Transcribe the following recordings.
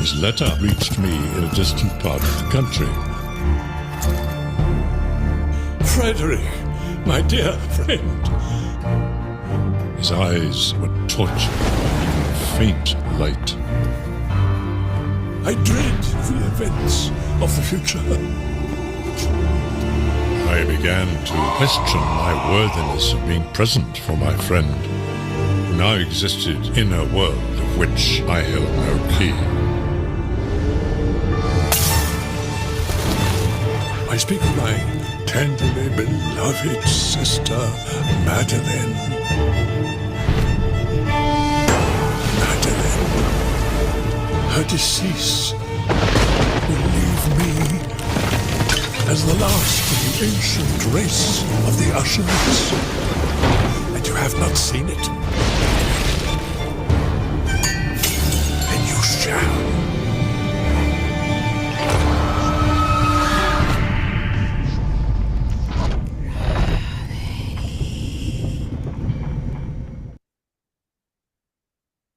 His letter reached me in a distant part of the country. Frederick, my dear friend. His eyes were tortured by a faint light. I dread the events of the future. I began to question my worthiness of being present for my friend, who now existed in a world of which I held no key. I speak of my tenderly beloved sister, Madeline. Her decease will leave me as the last of the ancient race of the Ushers. And you have not seen it. And you shall.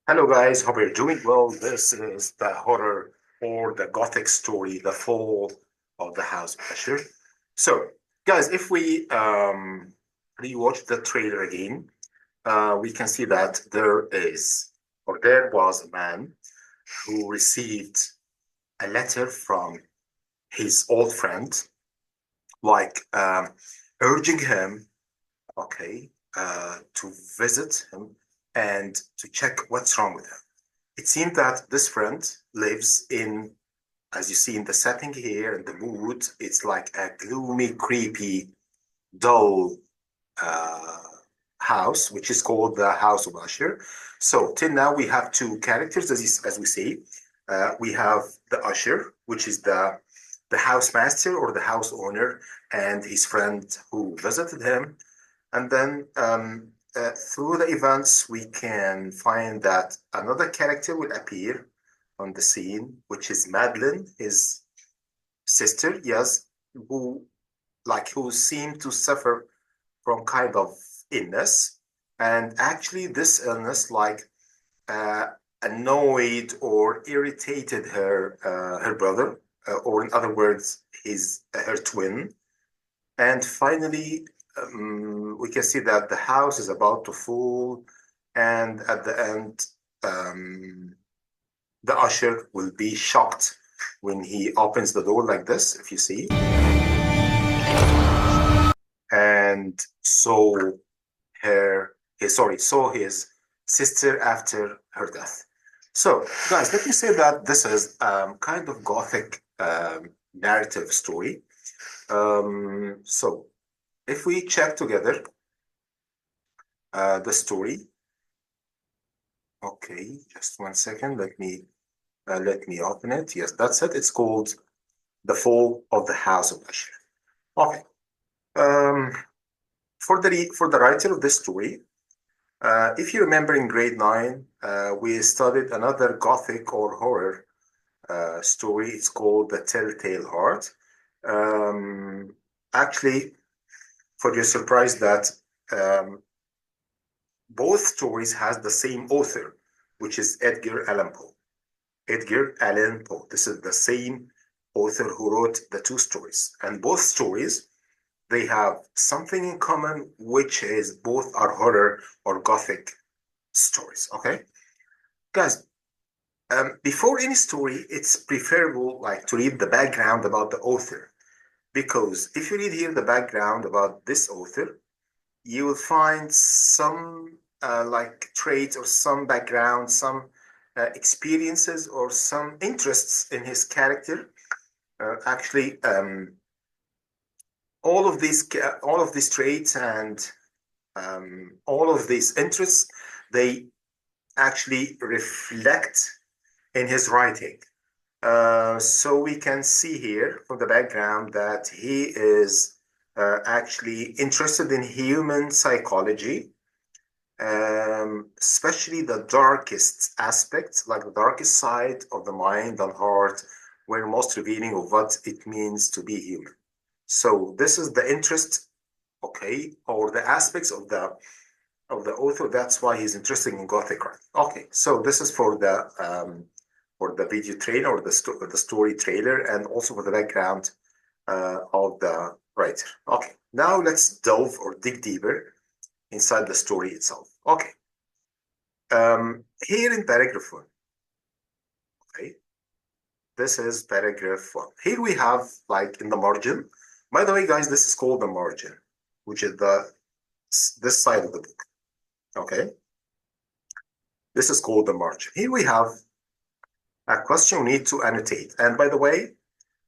Hello guys, hope you're doing well. This is the horror or the gothic story, The Fall of the House of Usher. So guys, if we rewatch the trailer again, we can see that there was a man who received a letter from his old friend, like urging him, to visit him and to check what's wrong with him. It seems that this friend lives in, as you see in the setting here, in the mood, it's like a gloomy, creepy, dull house, which is called the House of Usher. So till now we have two characters, as we see. We have the Usher, which is the housemaster or the house owner, and his friend who visited him. And then through the events, we can find that another character will appear on the scene, which is Madeline, his sister, yes, who seemed to suffer from kind of illness. And actually, this illness annoyed or irritated her brother, or in other words, her twin. And finally, we can see that the house is about to fall, and at the end, the usher will be shocked when he opens the door like this, if you see, and saw his sister after her death. So, guys, let me say that this is kind of gothic narrative story. So, if we check together the story, okay, just 1 second. Let me open it. Yes, that's it. It's called The Fall of the House of Usher. Okay. For the writer of this story, if you remember in grade 9, we studied another gothic or horror story. It's called The Telltale Heart. Actually, for your surprise, that both stories has the same author, which is Edgar Allan Poe. Edgar Allan Poe. This is the same author who wrote the two stories. And both stories, they have something in common, which is both are horror or gothic stories, okay? Guys, before any story, it's preferable to read the background about the author. Because if you read here the background about this author, you will find some traits or some background, some experiences or some interests in his character. All of these traits and all of these interests, they actually reflect in his writing. So we can see here from the background that he is actually interested in human psychology, especially the darkest aspects, like the darkest side of the mind and heart, were most revealing of what it means to be human. So this is the interest, okay, or the aspects of the author. That's why he's interested in Gothic art. Okay, so this is for the for the video trailer or the story trailer, and also for the background of the writer. Okay, now let's delve or dig deeper inside the story itself. Okay, here in paragraph 1, okay, this is paragraph 1. Here we have, like, in the margin. By the way, guys, this is called the margin, which is this side of the book. Okay, this is called the margin. Here we have a question we need to annotate. And by the way,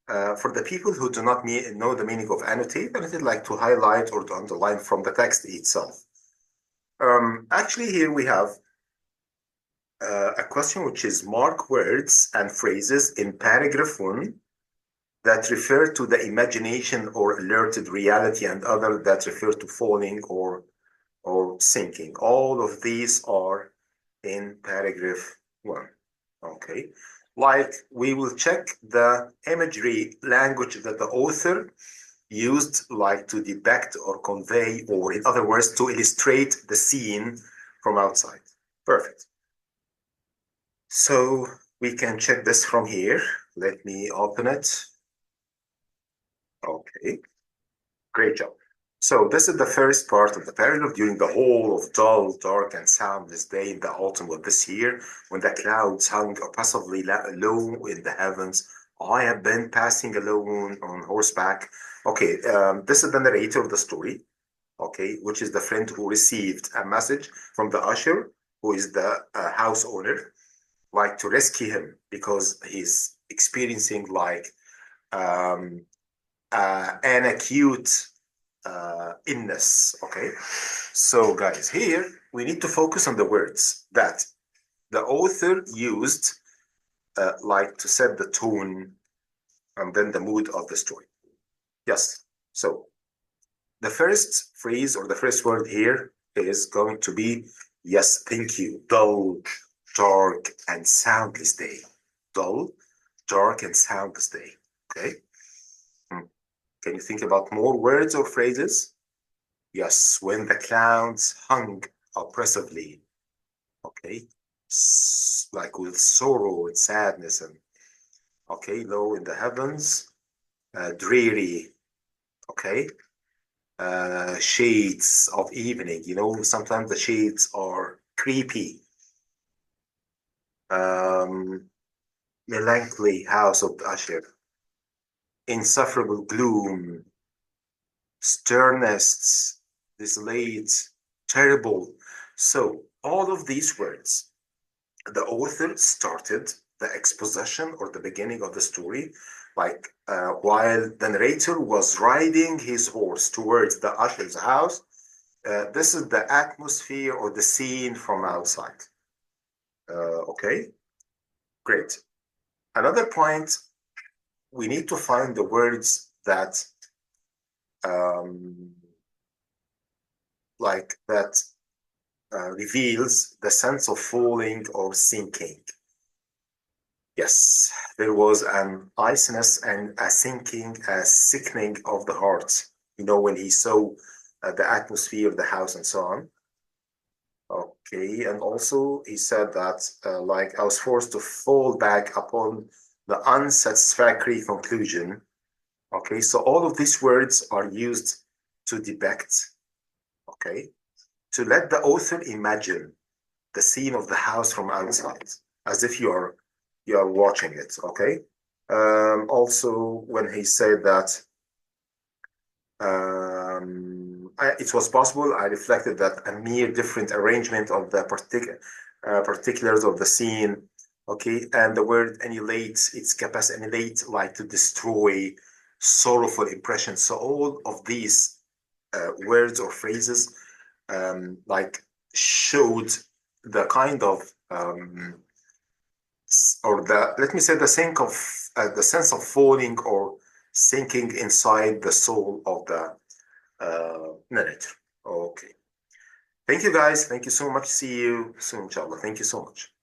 for the people who do not know the meaning of annotate, I would like to highlight or to underline from the text itself. Actually, here we have a question which is mark words and phrases in paragraph 1 that refer to the imagination or alerted reality, and other that refer to falling or sinking. All of these are in paragraph 1. Okay, like we will check the imagery language that the author used, like to depict or convey, or in other words, to illustrate the scene from outside. Perfect. So we can check this from here. Let me open it. Okay, great job. So this is the first part of the paragraph. During the whole of dull, dark, and soundless day in the autumn of this year, when the clouds hung oppressively low in the heavens, I have been passing alone on horseback. Okay, this is the narrator of the story, okay, which is the friend who received a message from the usher, who is the house owner, like to rescue him because he's experiencing like an acute illness. Okay, so guys, here we need to focus on the words that the author used, like to set the tone and then the mood of the story. Yes, so the first phrase or the first word here is going to be, yes, thank you, dull, dark, and soundless day. Dull, dark, and soundless day. Okay. Can you think about more words or phrases? Yes, when the clouds hung oppressively, okay, like with sorrow and sadness, and okay, low in the heavens, dreary, okay, shades of evening. You know, sometimes the shades are creepy. Melancholy house of Usher, insufferable gloom, sternness, desolate, terrible. So all of these words, the author started the exposition or the beginning of the story, like while the narrator was riding his horse towards the usher's house. This is the atmosphere or the scene from outside. Okay, great. Another point, we need to find the words that like that reveals the sense of falling or sinking. Yes, there was an iciness and a sinking, a sickening of the heart, you know, when he saw the atmosphere of the house and so on. Okay, and also he said that like I was forced to fall back upon the unsatisfactory conclusion. Okay, so all of these words are used to depict, okay, to let the author imagine the scene of the house from outside, as if you are watching it. Okay. Also, when he said that it was possible, I reflected that a mere different arrangement of the particulars of the scene. Okay, and the word annihilate, its capacity, annihilate, like to destroy, sorrowful impression. So all of these words or phrases like showed the kind of or the, let me say, the sense of falling or sinking inside the soul of the narrator. Okay, thank you guys, thank you so much, see you soon inshallah, thank you so much.